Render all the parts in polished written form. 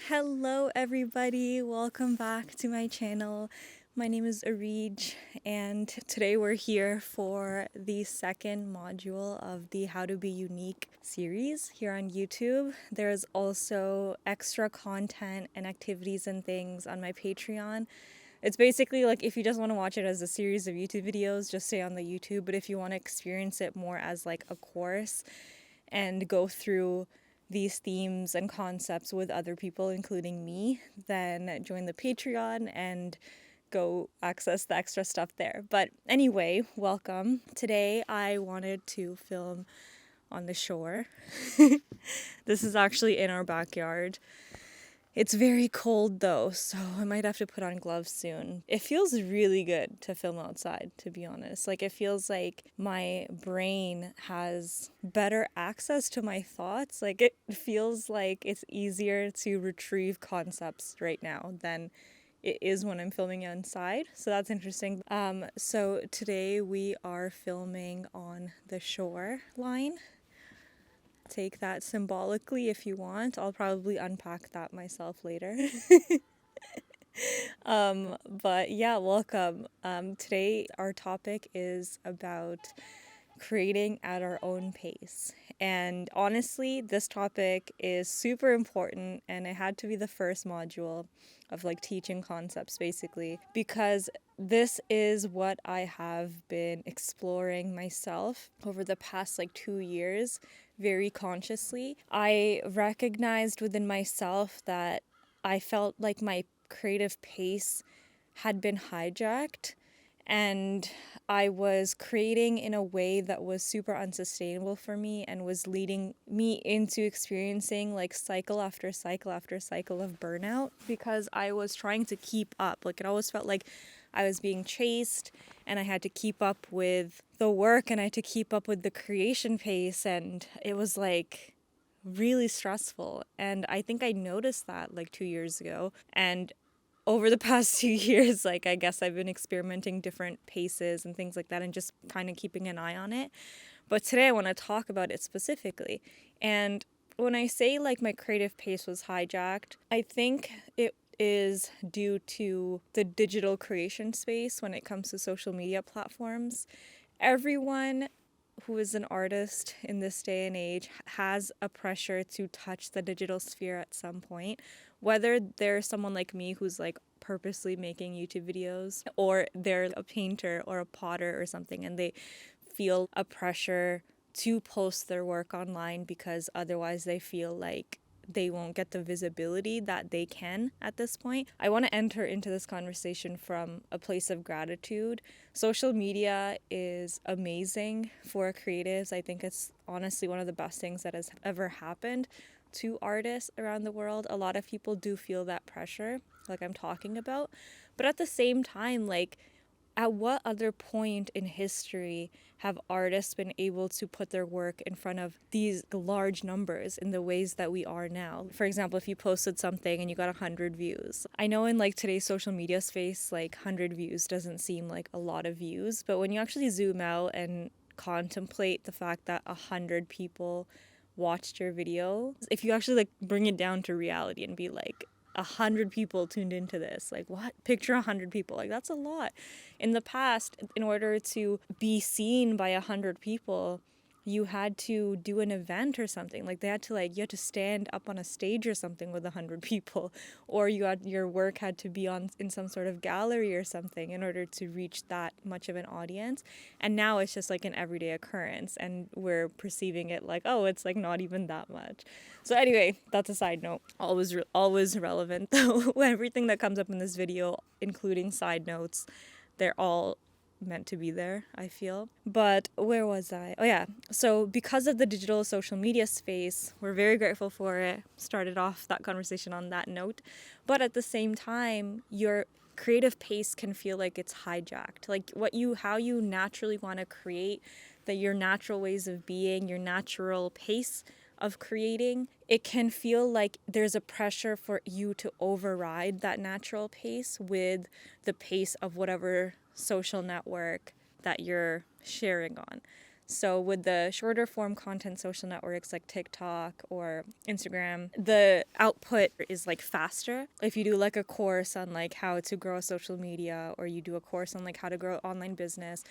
Hello everybody, welcome back to my channel. My name is Arij and today we're here for the second module of the How to Be Unique series here on YouTube. There's also extra content and activities and things on my Patreon. It's basically like if you just want to watch it as a series of YouTube videos, just stay on the YouTube, but if you want to experience it more as like a course and go through these themes and concepts with other people, including me, then join the Patreon and go access the extra stuff there. But anyway, welcome. Today I wanted to film on the shore. This is actually in our backyard. It's very cold though, so I might have to put on gloves soon. It feels really good to film outside, to be honest. Like, it feels like my brain has better access to my thoughts. Like, it feels like it's easier to retrieve concepts right now than it is when I'm filming inside. So that's interesting. So today we are filming on the shore line. Take that symbolically if you want. I'll probably unpack that myself later. But yeah, welcome. Today our topic is about creating at our own pace. And honestly, this topic is super important and it had to be the first module of like teaching concepts basically, because this is what I have been exploring myself over the past like 2 years very consciously. I recognized within myself that I felt like my creative pace had been hijacked and I was creating in a way that was super unsustainable for me and was leading me into experiencing like cycle after cycle after cycle of burnout because I was trying to keep up. Like, it always felt like I was being chased and I had to keep up with the work and I had to keep up with the creation pace, and it was like really stressful. And I think I noticed that like 2 years ago, and over the past 2 years, like, I guess I've been experimenting different paces and things like that and just kind of keeping an eye on it. But today I want to talk about it specifically. And when I say like my creative pace was hijacked, I think it is due to the digital creation space when it comes to social media platforms. Everyone who is an artist in this day and age has a pressure to touch the digital sphere at some point, whether they're someone like me who's like purposely making YouTube videos, or they're a painter or a potter or something and they feel a pressure to post their work online because otherwise they feel like they won't get the visibility that they can at this point. I want to enter into this conversation from a place of gratitude. Social media is amazing for creatives. I think it's honestly one of the best things that has ever happened to artists around the world. A lot of people do feel that pressure, like I'm talking about. But at the same time, like, at what other point in history have artists been able to put their work in front of these large numbers in the ways that we are now? For example, if you posted something and you got 100 views. I know in like today's social media space, like 100 views doesn't seem like a lot of views, but when you actually zoom out and contemplate the fact that 100 people watched your video, if you actually like bring it down to reality and be like, 100 people tuned into this. Like, what? Picture 100 people. Like, that's a lot. In the past, in order to be seen by 100 people, you had to do an event or something. Like, you had to stand up on a stage or something with 100 people, or your work had to be in some sort of gallery or something in order to reach that much of an audience. And now it's just like an everyday occurrence, and we're perceiving it like, oh, it's like not even that much. So anyway, that's a side note. Always relevant though. Everything that comes up in this video, including side notes, they're all meant to be there, I feel. But where was I? Oh yeah. So because of the digital social media space, we're very grateful for it. Started off that conversation on that note. But at the same time, your creative pace can feel like it's hijacked. Like how you naturally want to create, that your natural ways of being, your natural pace of creating, it can feel like there's a pressure for you to override that natural pace with the pace of whatever social network that you're sharing on. So with the shorter form content social networks like TikTok or Instagram, the output is like faster. If you do like a course on like how to grow social media, or you do a course on like how to grow online business,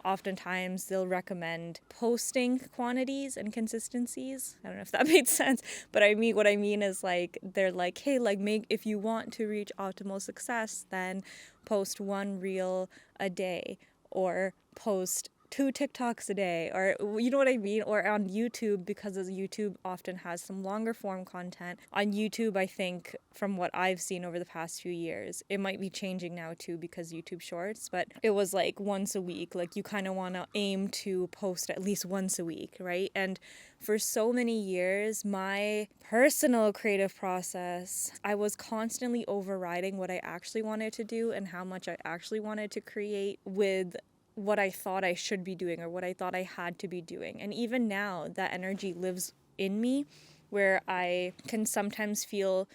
oftentimes they'll recommend posting quantities and consistencies. I don't know if that made sense, but what I mean is like they're like, hey, like if you want to reach optimal success, then post one reel a day, or post 2 TikToks a day, or you know what I mean? Or on YouTube, because YouTube often has some longer form content. On YouTube, I think from what I've seen over the past few years, it might be changing now too because YouTube Shorts, but it was like once a week. Like you kind of want to aim to post at least once a week, right? And for so many years, my personal creative process, I was constantly overriding what I actually wanted to do and how much I actually wanted to create with what I thought I should be doing or what I thought I had to be doing. And even now, that energy lives in me, where I can sometimes feel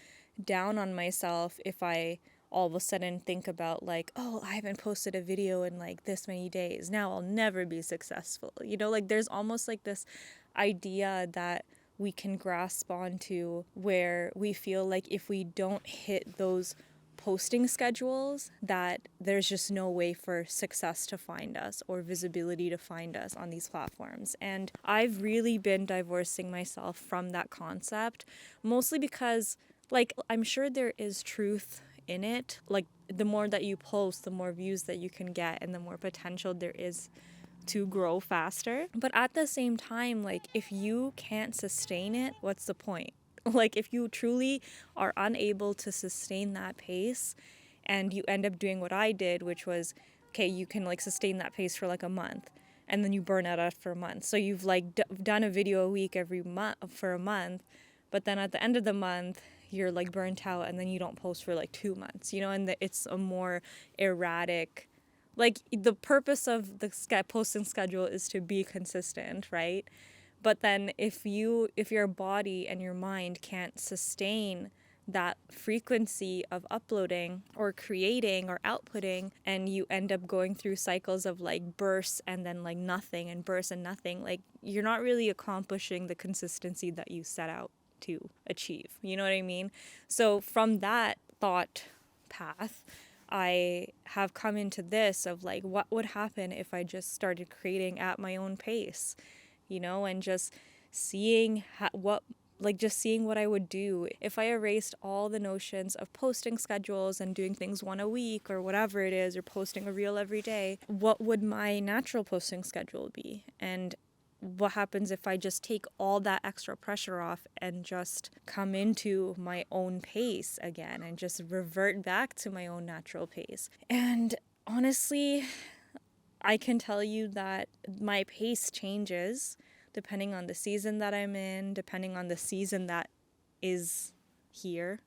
down on myself if I all of a sudden think about like, oh, I haven't posted a video in like this many days. Now I'll never be successful. You know, like there's almost like this idea that we can grasp onto where we feel like if we don't hit those posting schedules, that there's just no way for success to find us or visibility to find us on these platforms. And I've really been divorcing myself from that concept, mostly because like I'm sure there is truth in it. Like the more that you post, the more views that you can get and the more potential there is to grow faster. But at the same time, like if you can't sustain it, what's the point? Like if you truly are unable to sustain that pace and you end up doing what I did, which was, okay, you can like sustain that pace for like a month and then you burn out after a month. So you've like done a video a week every month for a month, but then at the end of the month, you're like burnt out and then you don't post for like 2 months, you know, and it's a more erratic, like the purpose of the posting schedule is to be consistent, right? But then if your body and your mind can't sustain that frequency of uploading or creating or outputting, and you end up going through cycles of like bursts and then like nothing and bursts and nothing, like you're not really accomplishing the consistency that you set out to achieve. You know what I mean? So from that thought path, I have come into this of like, what would happen if I just started creating at my own pace? You know, and just seeing what I would do if I erased all the notions of posting schedules and doing things one a week or whatever it is, or posting a reel every day. What would my natural posting schedule be? And what happens if I just take all that extra pressure off and just come into my own pace again and just revert back to my own natural pace? And honestly, I can tell you that my pace changes depending on the season that I'm in, depending on the season that is here.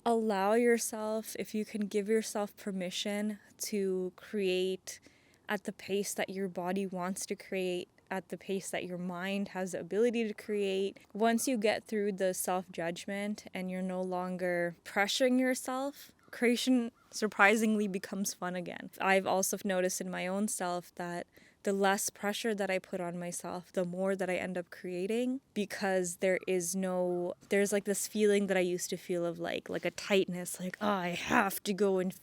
Allow yourself, if you can give yourself permission to create at the pace that your body wants to create, at the pace that your mind has the ability to create. Once you get through the self-judgment and you're no longer pressuring yourself, creation surprisingly becomes fun again. I've also noticed in my own self that the less pressure that I put on myself, the more that I end up creating, because there's like this feeling that I used to feel of like a tightness, like, oh, I have to go and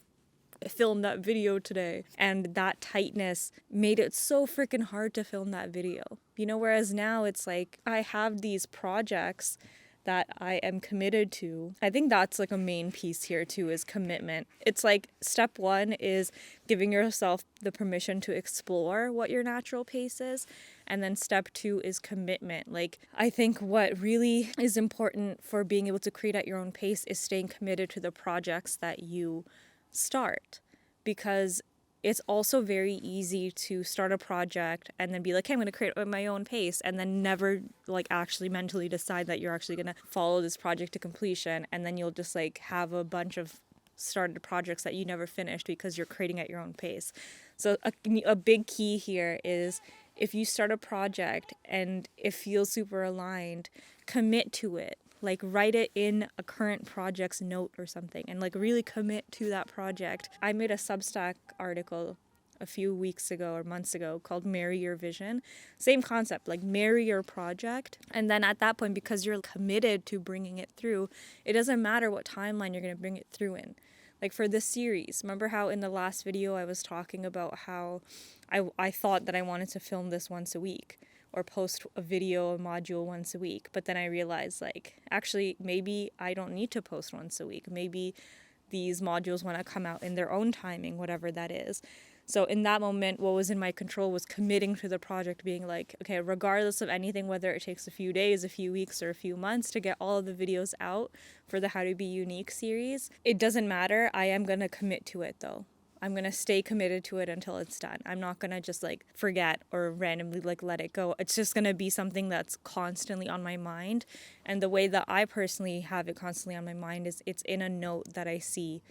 film that video today. And that tightness made it so freaking hard to film that video. You know, whereas now it's like I have these projects that I am committed to. I think that's like a main piece here too, is commitment. It's like step one is giving yourself the permission to explore what your natural pace is. And then step two is commitment. Like I think what really is important for being able to create at your own pace is staying committed to the projects that you start, because it's also very easy to start a project and then be like, hey, I'm going to create at my own pace, and then never like actually mentally decide that you're actually going to follow this project to completion, and then you'll just like have a bunch of started projects that you never finished because you're creating at your own pace. So a big key here is, if you start a project and it feels super aligned, commit to it. Like write it in a current project's note or something and like really commit to that project. I made a Substack article a few weeks ago or months ago called Marry Your Vision. Same concept, like marry your project. And then at that point, because you're committed to bringing it through, it doesn't matter what timeline you're going to bring it through in. Like for this series, remember how in the last video I was talking about how I thought that I wanted to film this once a week or post a video, a module once a week. But then I realized, like, actually, maybe I don't need to post once a week. Maybe these modules want to come out in their own timing, whatever that is. So in that moment, what was in my control was committing to the project, being like, okay, regardless of anything, whether it takes a few days, a few weeks, or a few months to get all of the videos out for the How to Be Unique series, it doesn't matter. I am going to commit to it though. I'm going to stay committed to it until it's done. I'm not going to just like forget or randomly like let it go. It's just going to be something that's constantly on my mind. And the way that I personally have it constantly on my mind is it's in a note that I see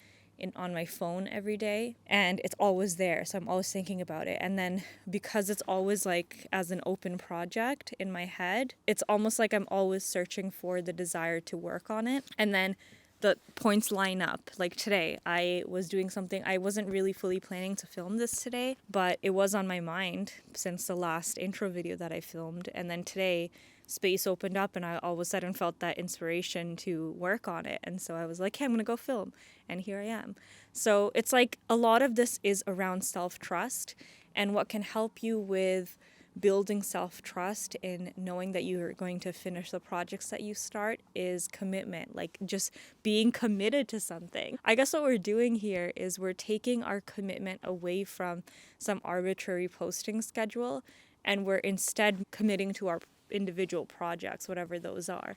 on my phone every day, and it's always there, so I'm always thinking about it. And then because it's always like as an open project in my head, it's almost like I'm always searching for the desire to work on it, and then the points line up. Like today, I was doing something. I wasn't really fully planning to film this today, but it was on my mind since the last intro video that I filmed. And then today, space opened up and I all of a sudden felt that inspiration to work on it. And so I was like, hey, I'm going to go film. And here I am. So it's like a lot of this is around self-trust, and what can help you with building self-trust in knowing that you're going to finish the projects that you start is commitment, like just being committed to something. I guess what we're doing here is we're taking our commitment away from some arbitrary posting schedule, and we're instead committing to our individual projects, whatever those are,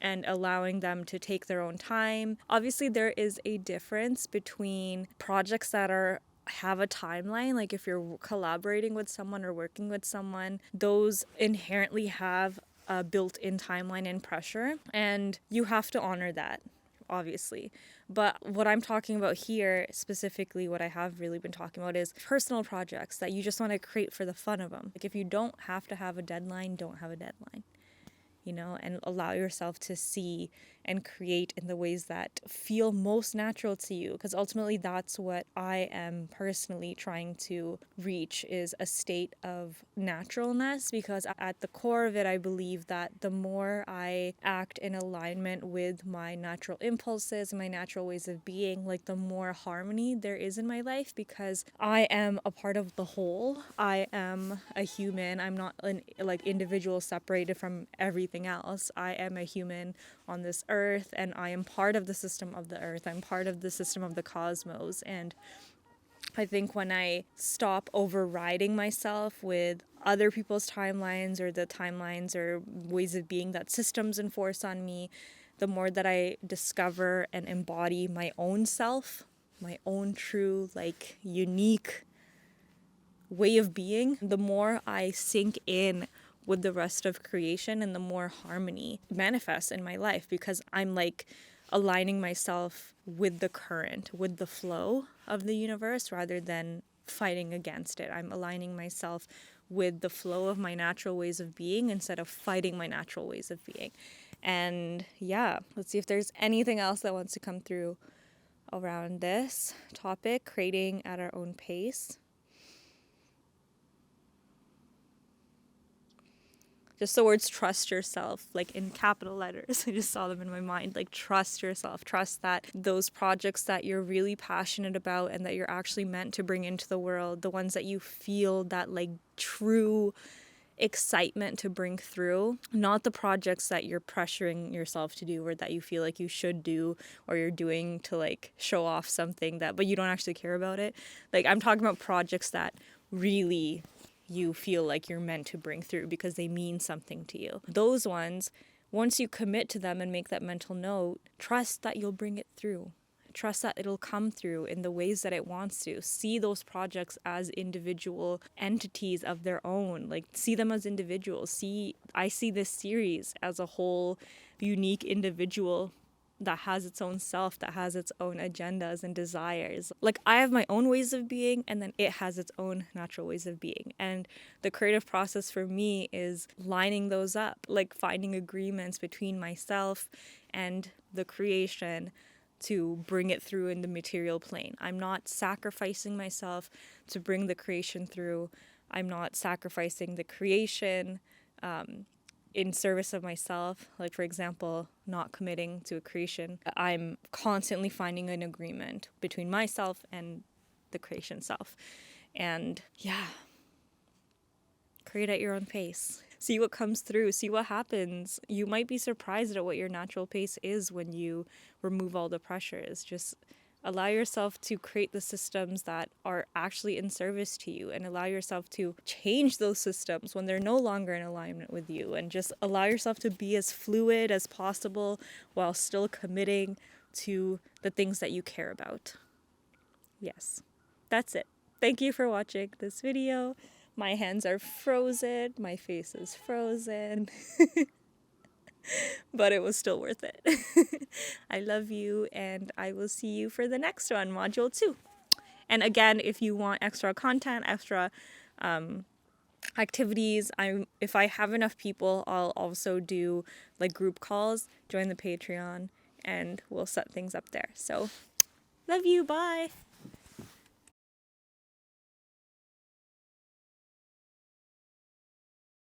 and allowing them to take their own time. Obviously, there is a difference between projects that have a timeline, like if you're collaborating with someone or working with someone, those inherently have a built-in timeline and pressure, and you have to honor that, obviously. But what I'm talking about here, specifically what I have really been talking about, is personal projects that you just want to create for the fun of them. Like if you don't have to have a deadline, don't have a deadline, and allow yourself to see and create in the ways that feel most natural to you, because ultimately that's what I am personally trying to reach, is a state of naturalness, because at the core of it, I believe that the more I act in alignment with my natural impulses, my natural ways of being, like the more harmony there is in my life, because I am a part of the whole. I am a human. I'm not an individual separated from everything else. I am a human on this earth, and I am part of the system of the earth. I'm part of the system of the cosmos. And I think when I stop overriding myself with other people's timelines or the timelines or ways of being that systems enforce on me, the more that I discover and embody my own self, my own true, unique way of being, the more I sink in with the rest of creation, and the more harmony manifests in my life, because I'm aligning myself with the current, with the flow of the universe, rather than fighting against it. I'm aligning myself with the flow of my natural ways of being instead of fighting my natural ways of being. And yeah, let's see if there's anything else that wants to come through around this topic, creating at our own pace. Just the words trust yourself, in capital letters. I just saw them in my mind. Trust yourself. Trust that those projects that you're really passionate about and that you're actually meant to bring into the world, the ones that you feel that true excitement to bring through, not the projects that you're pressuring yourself to do or that you feel like you should do or you're doing to show off something but you don't actually care about it. I'm talking about projects that really you feel like you're meant to bring through because they mean something to you. Those ones, once you commit to them and make that mental note, trust that you'll bring it through. Trust that it'll come through in the ways that it wants to. See those projects as individual entities of their own. See them as individuals. I see this series as a whole unique individual that has its own self, that has its own agendas and desires. I have my own ways of being, and then it has its own natural ways of being. And the creative process for me is lining those up, finding agreements between myself and the creation to bring it through in the material plane. I'm not sacrificing myself to bring the creation through. I'm not sacrificing the creation in service of myself. Like, for example, not committing to a creation. I'm constantly finding an agreement between myself and the creation self. And yeah, create at your own pace. See what comes through, see what happens. You might be surprised at what your natural pace is when you remove all the pressures. Just allow yourself to create the systems that are actually in service to you, and allow yourself to change those systems when they're no longer in alignment with you, and just allow yourself to be as fluid as possible while still committing to the things that you care about. Yes, that's it. Thank you for watching this video. My hands are frozen, my face is frozen, but it was still worth it. I love you, and I will see you for the next one, Module 2. And again, if you want extra content, extra activities, if I have enough people, I'll also do like group calls, join the Patreon, and we'll set things up there. So, love you, bye!